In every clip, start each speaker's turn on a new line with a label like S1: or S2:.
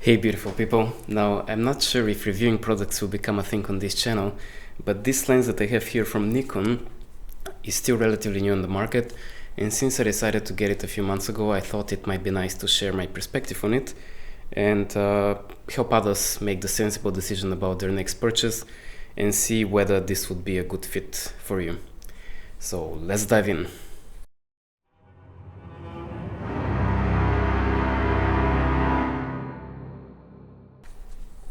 S1: Hey beautiful people, now I'm not sure if reviewing products will become a thing on this channel, but this lens that I have here from Nikon is still relatively new on the market, and since I decided to get it a few months ago, I thought it might be nice to share my perspective on it and help others make the sensible decision about their next purchase and see whether this would be a good fit for you. So let's dive in.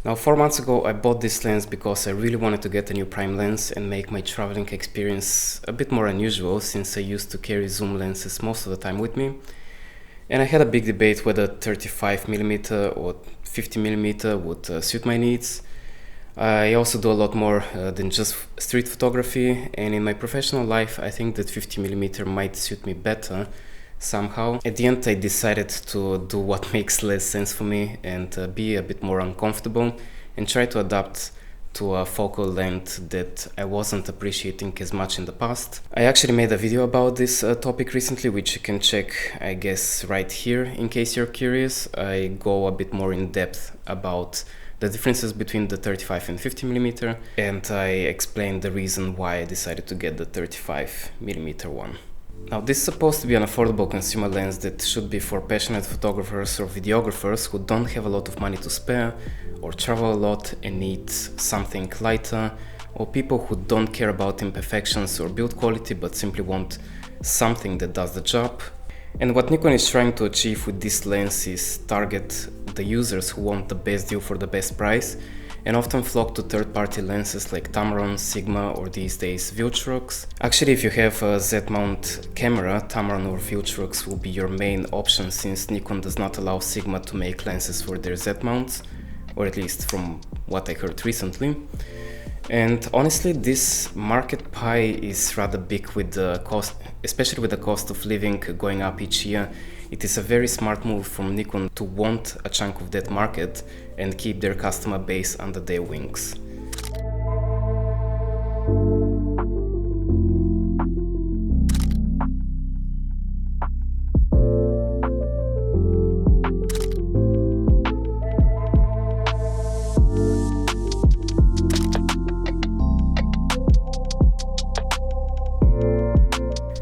S1: Now 4 months ago I bought this lens because I really wanted to get a new prime lens and make my traveling experience a bit more unusual, since I used to carry zoom lenses most of the time with me. And I had a big debate whether 35mm or 50mm would suit my needs. I also do a lot more than just street photography, and in my professional life I think that 50mm might suit me better somehow. At the end I decided to do what makes less sense for me and be a bit more uncomfortable and try to adapt to a focal length that I wasn't appreciating as much in the past. I actually made a video about this topic recently, which you can check, I guess, right here in case you're curious. I go a bit more in depth about the differences between the 35 and 50mm, and I explain the reason why I decided to get the 35mm one. Now this is supposed to be an affordable consumer lens that should be for passionate photographers or videographers who don't have a lot of money to spare, or travel a lot and need something lighter, or people who don't care about imperfections or build quality but simply want something that does the job. And what Nikon is trying to achieve with this lens is target the users who want the best deal for the best price and often flock to third-party lenses like Tamron, Sigma, or these days Viltrox. Actually, if you have a Z-mount camera, Tamron or Viltrox will be your main option, since Nikon does not allow Sigma to make lenses for their Z-mounts, or at least from what I heard recently. And honestly, this market pie is rather big with the cost, especially with the cost of living going up each year. It is a very smart move from Nikon to want a chunk of that market and keep their customer base under their wings.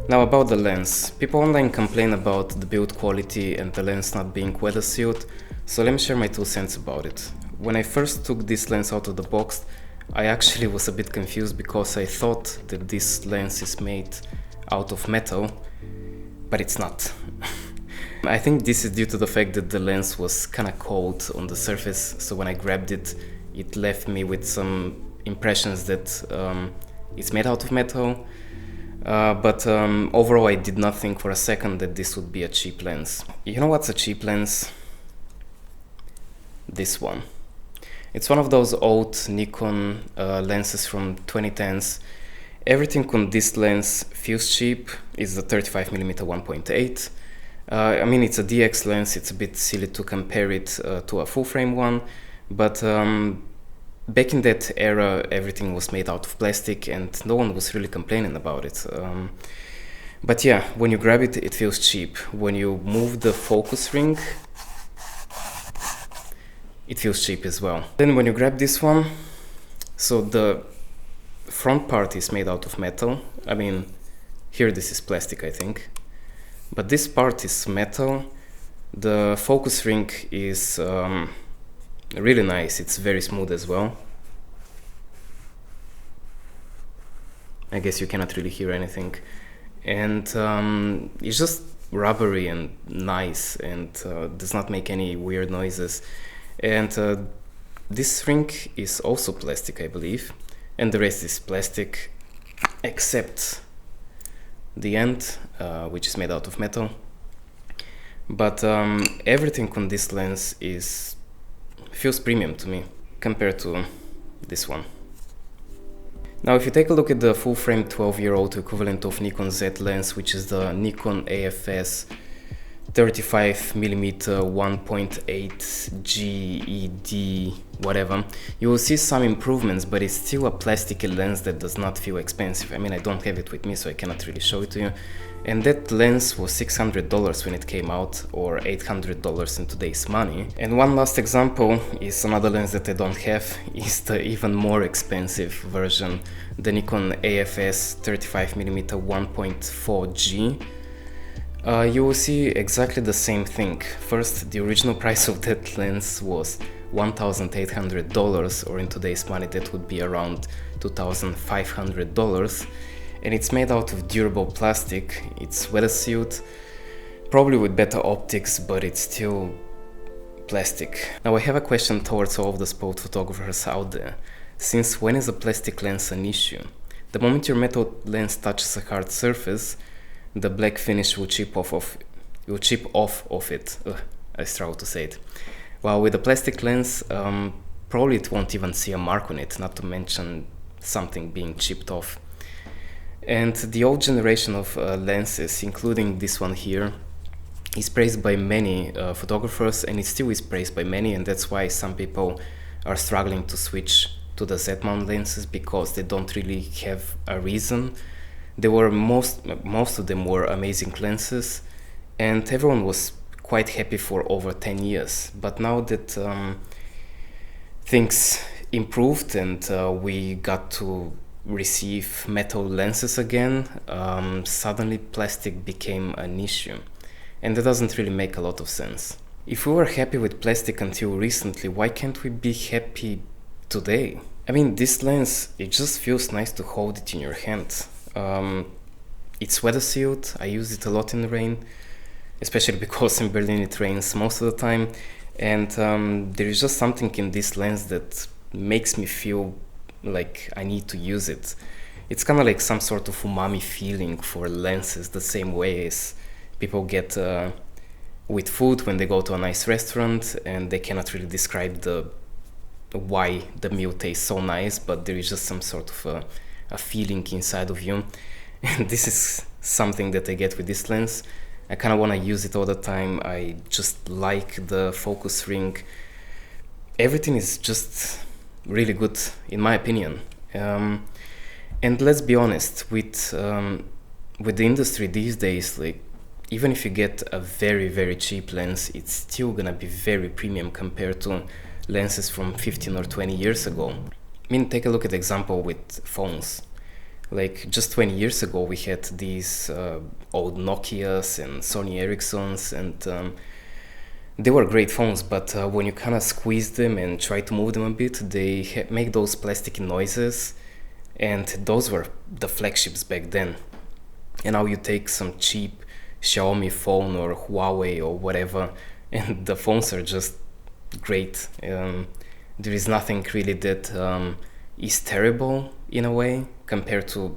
S1: Now about the lens. People online complain about the build quality and the lens not being weather sealed, so let me share my 2 cents about it. When I first took this lens out of the box, I actually was a bit confused because I thought that this lens is made out of metal, but it's not. I think this is due to the fact that the lens was kinda cold on the surface, so when I grabbed it, it left me with some impressions that it's made out of metal. But overall I did not think for a second that this would be a cheap lens. You know what's a cheap lens? This one. It's one of those old Nikon lenses from 2010s. Everything on this lens feels cheap. It's the 35mm 1.8. I mean, it's a DX lens, it's a bit silly to compare it to a full frame one, but back in that era, everything was made out of plastic and no one was really complaining about it. But yeah, when you grab it, it feels cheap. When you move the focus ring, it feels cheap as well. Then when you grab this one, so the front part is made out of metal. I mean, here this is plastic, I think. But this part is metal. The focus ring is really nice, it's very smooth as well. I guess you cannot really hear anything. And it's just rubbery and nice and does not make any weird noises. And this ring is also plastic, I believe. And the rest is plastic, except the end, which is made out of metal. But everything on this lens feels premium to me compared to this one. Now if you take a look at the full frame 12-year-old equivalent of Nikon Z lens, which is the Nikon AFS 35mm 1.8 GED whatever, you will see some improvements, but it's still a plasticky lens that does not feel expensive. I mean, I don't have it with me, so I cannot really show it to you. And that lens was $600 when it came out, or $800 in today's money. And one last example is another lens that I don't have, is the even more expensive version, the Nikon AFS 35mm 1.4G. You will see exactly the same thing. First, the original price of that lens was $1,800, or in today's money that would be around $2,500. And it's made out of durable plastic. It's weather sealed, probably with better optics, but it's still plastic. Now I have a question towards all of the sport photographers out there. Since when is a plastic lens an issue? The moment your metal lens touches a hard surface, the black finish will chip off of it. I struggle to say it. While with a plastic lens, probably it won't even see a mark on it, not to mention something being chipped off. And the old generation of lenses, including this one here, is praised by many photographers, and it still is praised by many, and that's why some people are struggling to switch to the Z-mount lenses, because they don't really have a reason. They were most of them were amazing lenses, and everyone was quite happy for over 10 years. But now that things improved and we got to receive metal lenses again, suddenly plastic became an issue, and that doesn't really make a lot of sense. If we were happy with plastic until recently, why can't we be happy today? I mean, this lens, it just feels nice to hold it in your hand. It's weather sealed. I use it a lot in the rain, especially because in Berlin it rains most of the time, and there is just something in this lens that makes me feel like I need to use it. It's kind of like some sort of umami feeling for lenses, the same way as people get with food when they go to a nice restaurant and they cannot really describe why the meal tastes so nice, but there is just some sort of a feeling inside of you. And this is something that I get with this lens. I kind of want to use it all the time. I just like the focus ring. Everything is just really good, in my opinion. And let's be honest, with the industry these days, like, even if you get a very, very cheap lens, it's still gonna be very premium compared to lenses from 15 or 20 years ago. I mean, take a look at the example with phones. Like, just 20 years ago, we had these old Nokias and Sony Ericssons, and they were great phones, but when you kind of squeeze them and try to move them a bit, they make those plasticky noises, and those were the flagships back then. And now you take some cheap Xiaomi phone or Huawei or whatever, and the phones are just great. There is nothing really that is terrible in a way compared to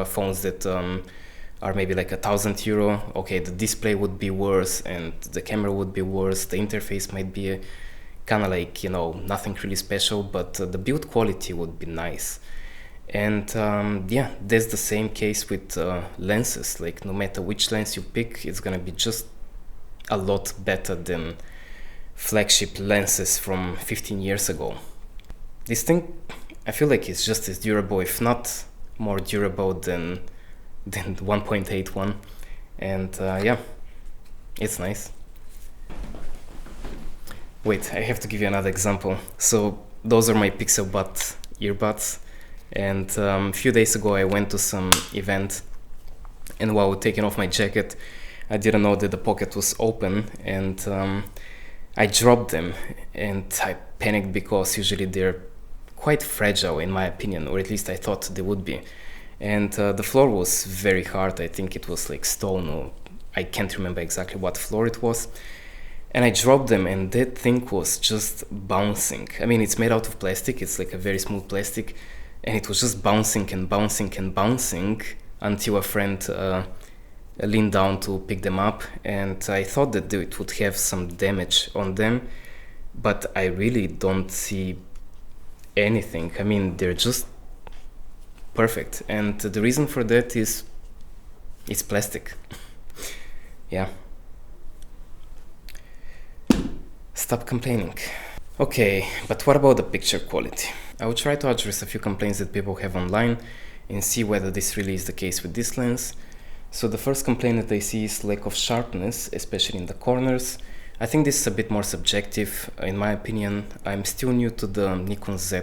S1: phones that are maybe like €1,000. Okay, the display would be worse and the camera would be worse. The interface might be kind of like, nothing really special, but the build quality would be nice. And yeah, that's the same case with lenses. Like, no matter which lens you pick, it's gonna be just a lot better than flagship lenses from 15 years ago. This thing, I feel like it's just as durable, if not more durable than the 1.8 one. And yeah, it's nice. Wait, I have to give you another example. So those are my Pixel Buds earbuds. And a few days ago I went to some event, and while taking off my jacket, I didn't know that the pocket was open, and I dropped them, and I panicked because usually they're quite fragile, in my opinion, or at least I thought they would be. And the floor was very hard. I think it was like stone, or I can't remember exactly what floor it was. And I dropped them, and that thing was just bouncing. I mean, it's made out of plastic. It's like a very smooth plastic. And it was just bouncing and bouncing and bouncing until a friend leaned down to pick them up. And I thought that it would have some damage on them, but I really don't see anything. I mean, they're just perfect. And the reason for that is it's plastic. Yeah. Stop complaining. Okay, but what about the picture quality? I will try to address a few complaints that people have online and see whether this really is the case with this lens. So the first complaint that I see is lack of sharpness, especially in the corners. I think this is a bit more subjective. In my opinion, I'm still new to the Nikon Z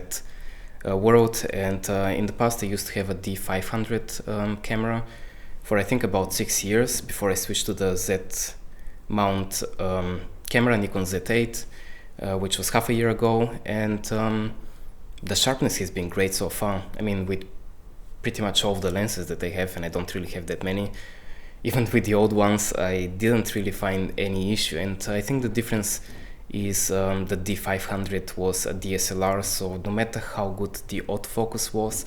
S1: world, and in the past I used to have a D500 camera for I think about 6 years before I switched to the Z mount camera, Nikon Z8, which was half a year ago, and the sharpness has been great so far. I mean, with pretty much all of the lenses that I have, and I don't really have that many, even with the old ones, I didn't really find any issue. And I think the difference is the D500 was a DSLR, so no matter how good the autofocus was,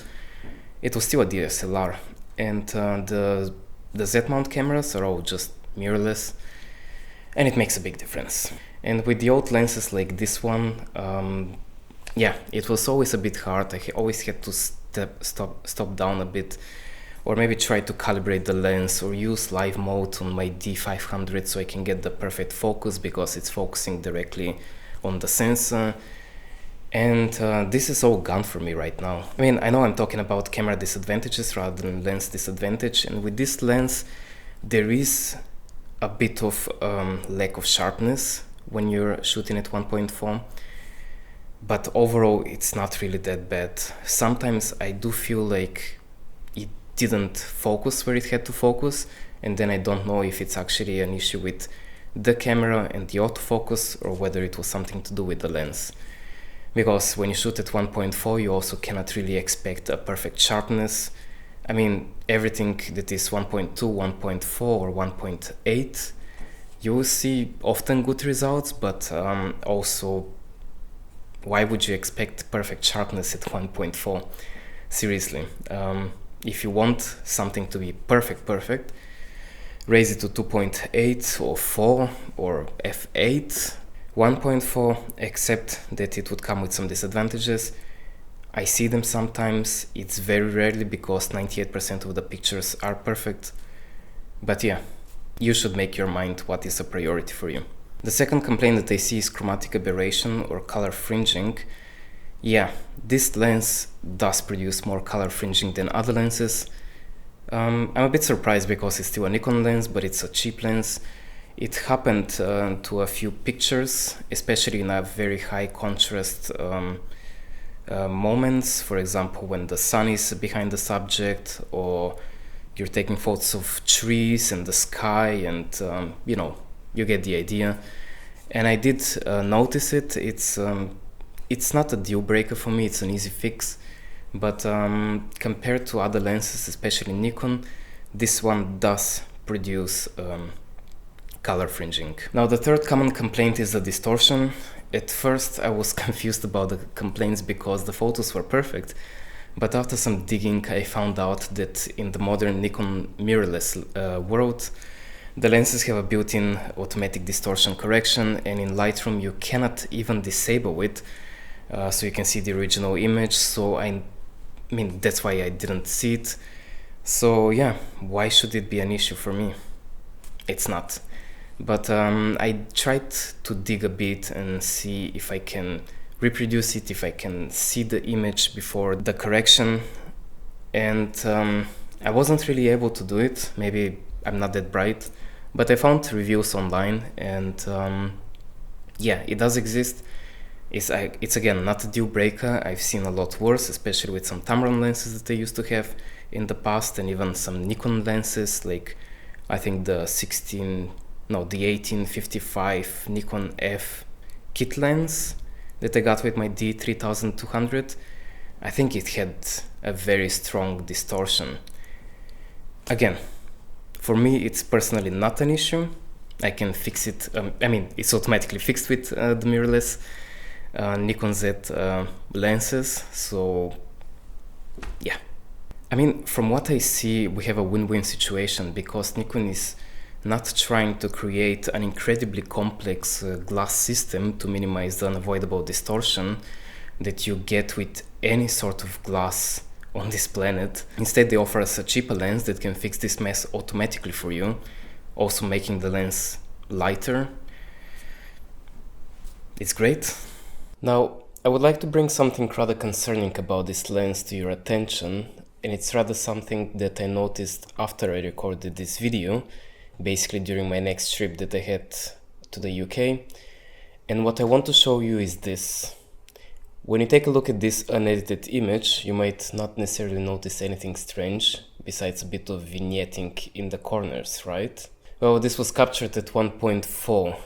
S1: it was still a DSLR. And the Z-mount cameras are all just mirrorless, and it makes a big difference. And with the old lenses like this one, yeah, it was always a bit hard. I always had to stop down a bit, or maybe try to calibrate the lens or use live mode on my D500 so I can get the perfect focus, because it's focusing directly on the sensor. And this is all gone for me right now. I mean, I know I'm talking about camera disadvantages rather than lens disadvantage, and with this lens there is a bit of lack of sharpness when you're shooting at 1.4, but overall it's not really that bad. Sometimes I do feel like it didn't focus where it had to focus, and then I don't know if it's actually an issue with the camera and the autofocus, or whether it was something to do with the lens. Because when you shoot at 1.4, you also cannot really expect a perfect sharpness. I mean, everything that is 1.2, 1.4 or 1.8, you will see often good results, but also, why would you expect perfect sharpness at 1.4? Seriously, if you want something to be perfect, raise it to 2.8 or 4 or f8. 1.4, except that it would come with some disadvantages. I see them sometimes. It's very rarely, because 98% of the pictures are perfect. But yeah, you should make your mind what is a priority for you. The second complaint that I see is chromatic aberration or color fringing. Yeah, this lens does produce more color fringing than other lenses. I'm a bit surprised, because it's still a Nikon lens, but it's a cheap lens. It happened to a few pictures, especially in a very high contrast moments. For example, when the sun is behind the subject, or you're taking photos of trees and the sky, and you know, you get the idea. And I did notice it. It's not a deal breaker for me, it's an easy fix, but compared to other lenses, especially Nikon, this one does produce color fringing. Now, the third common complaint is the distortion. At first I was confused about the complaints, because the photos were perfect, but after some digging I found out that in the modern Nikon mirrorless world, the lenses have a built-in automatic distortion correction, and in Lightroom you cannot even disable it, so you can see the original image. So I mean, that's why I didn't see it. So yeah, why should it be an issue for me? It's not. But I tried to dig a bit and see if I can reproduce it, if I can see the image before the correction, and I wasn't really able to do it. Maybe I'm not that bright, but I found reviews online, and yeah, it does exist. It's again not a deal breaker. I've seen a lot worse, especially with some Tamron lenses that I used to have in the past, and even some Nikon lenses, like I think the 1855 Nikon F kit lens that I got with my D3200. I think it had a very strong distortion. Again, for me it's personally not an issue. I can fix it. I mean, it's automatically fixed with the mirrorless Nikon Z lenses, so yeah. I mean, from what I see, we have a win-win situation, because Nikon is not trying to create an incredibly complex glass system to minimize the unavoidable distortion that you get with any sort of glass on this planet. Instead, they offer us a cheaper lens that can fix this mess automatically for you, also making the lens lighter. it's great. Now, I would like to bring something rather concerning about this lens to your attention, and it's rather something that I noticed after I recorded this video, basically during my next trip that I had to the UK. And what I want to show you is this. When you take a look at this unedited image, you might not necessarily notice anything strange, besides a bit of vignetting in the corners, right? Well, this was captured at 1.4,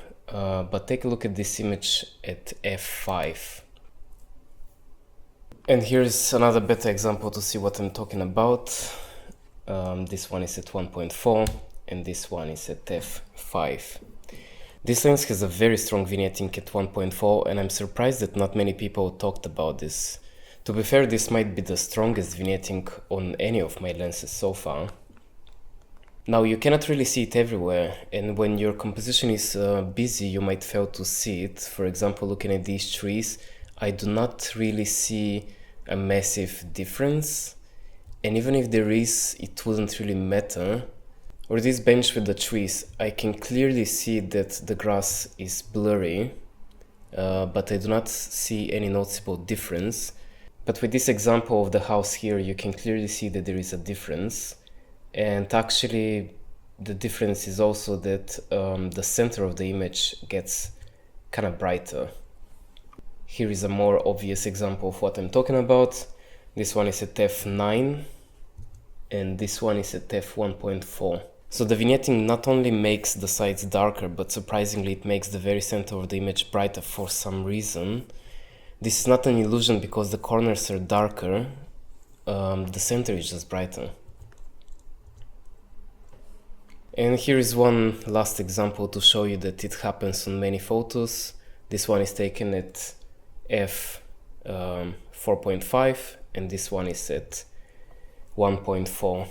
S1: but take a look at this image at f5. And here's another better example to see what I'm talking about. This one is at 1.4 and this one is at f5. This lens has a very strong vignetting at 1.4, and I'm surprised that not many people talked about this. To be fair, this might be the strongest vignetting on any of my lenses so far. Now, you cannot really see it everywhere, and when your composition is busy, you might fail to see it. For example, looking at these trees, I do not really see a massive difference, and even if there is, it wouldn't really matter. Or this bench with the trees, I can clearly see that the grass is blurry, but I do not see any noticeable difference. But with this example of the house here, you can clearly see that there is a difference. And actually, the difference is also that the center of the image gets kind of brighter. Here is a more obvious example of what I'm talking about. This one is at f9, and this one is at f1.4. So the vignetting not only makes the sides darker, but surprisingly it makes the very center of the image brighter for some reason. This is not an illusion because the corners are darker, the center is just brighter. And here is one last example to show you that it happens on many photos. This one is taken at f4.5 and this one is at 1.4.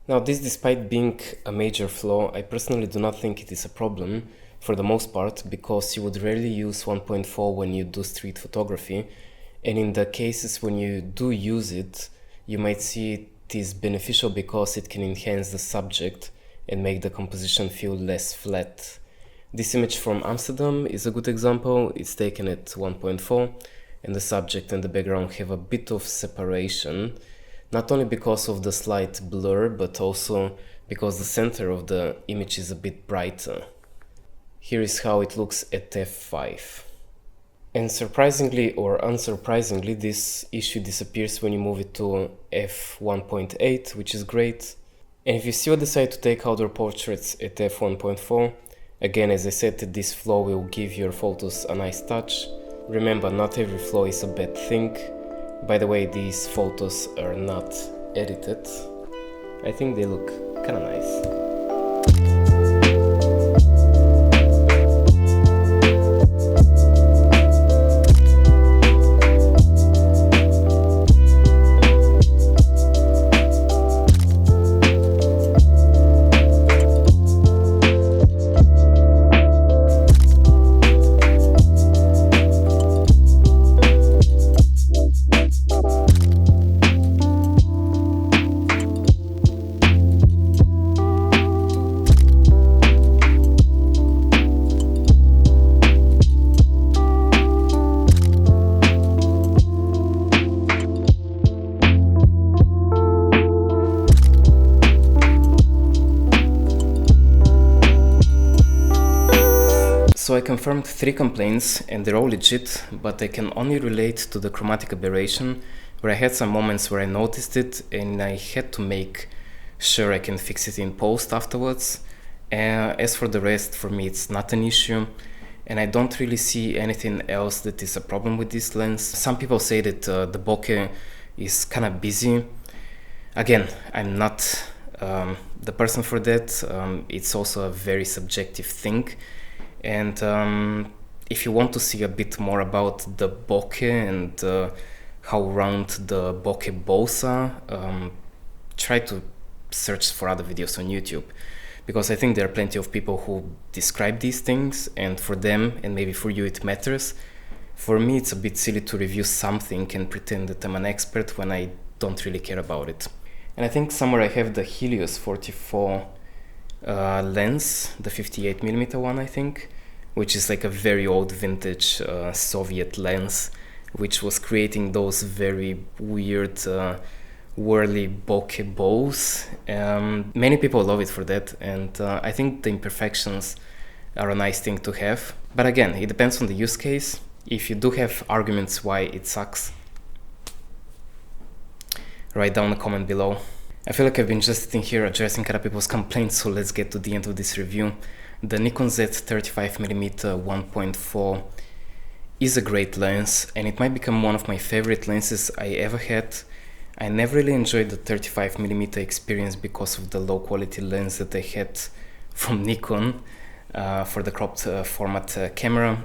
S1: Now, this, despite being a major flaw, I personally do not think it is a problem for the most part, because you would rarely use 1.4 when you do street photography, and in the cases when you do use it, you might see it is beneficial because it can enhance the subject and make the composition feel less flat. This image from Amsterdam is a good example. It's taken at 1.4 and the subject and the background have a bit of separation, not only because of the slight blur, but also because the center of the image is a bit brighter. Here is how it looks at f5. And surprisingly or unsurprisingly, this issue disappears when you move it to f1.8, which is great. And if you still decide to take outdoor portraits at f1.4, again, as I said, this flaw will give your photos a nice touch. Remember, not every flaw is a bad thing. By the way, these photos are not edited. I think they look kind of nice. So I confirmed 3 complaints and they're all legit, but I can only relate to the chromatic aberration, where I had some moments where I noticed it and I had to make sure I can fix it in post afterwards. As for the rest, for me it's not an issue, and I don't really see anything else that is a problem with this lens. Some people say that the bokeh is kind of busy. Again, I'm not the person for that. It's also a very subjective thing. And if you want to see a bit more about the bokeh and how round the bokeh bows are, try to search for other videos on YouTube, because I think there are plenty of people who describe these things, and for them, and maybe for you, it matters. For me, it's a bit silly to review something and pretend that I'm an expert when I don't really care about it. And I think somewhere I have the Helios 44 lens, the 58mm one, I think, which is like a very old vintage Soviet lens, which was creating those very weird whirly bokeh bows. Many people love it for that, and I think the imperfections are a nice thing to have. But again, it depends on the use case. If you do have arguments why it sucks, write down a comment below. I feel like I've been just sitting here addressing other people's complaints, so let's get to the end of this review. The Nikon Z 35mm 1.4 is a great lens, and it might become one of my favorite lenses I ever had. I never really enjoyed the 35mm experience because of the low quality lens that I had from Nikon for the cropped format camera.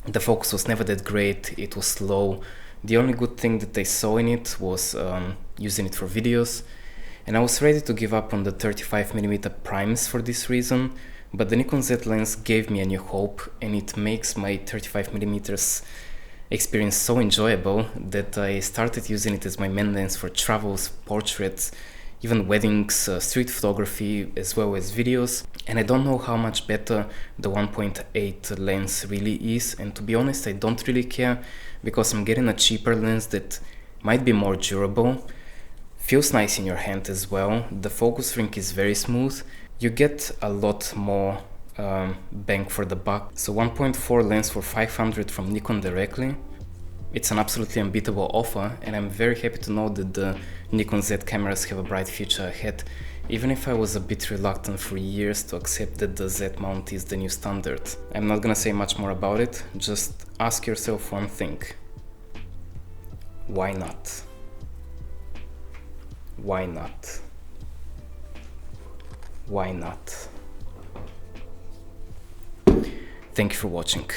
S1: The focus was never that great, it was slow. The only good thing that I saw in it was using it for videos, and I was ready to give up on the 35mm primes for this reason, but the Nikon Z lens gave me a new hope, and it makes my 35mm experience so enjoyable that I started using it as my main lens for travels, portraits, even weddings, street photography, as well as videos. And I don't know how much better the 1.8 lens really is, and to be honest, I don't really care, because I'm getting a cheaper lens that might be more durable, feels nice in your hand as well, the focus ring is very smooth, you get a lot more bang for the buck. So 1.4 lens for 500 from Nikon directly, it's an absolutely unbeatable offer, and I'm very happy to know that the Nikon Z cameras have a bright future ahead, even if I was a bit reluctant for years to accept that the Z mount is the new standard. I'm not gonna say much more about it, just ask yourself one thing. Why not? Why not? Why not? Thank you for watching.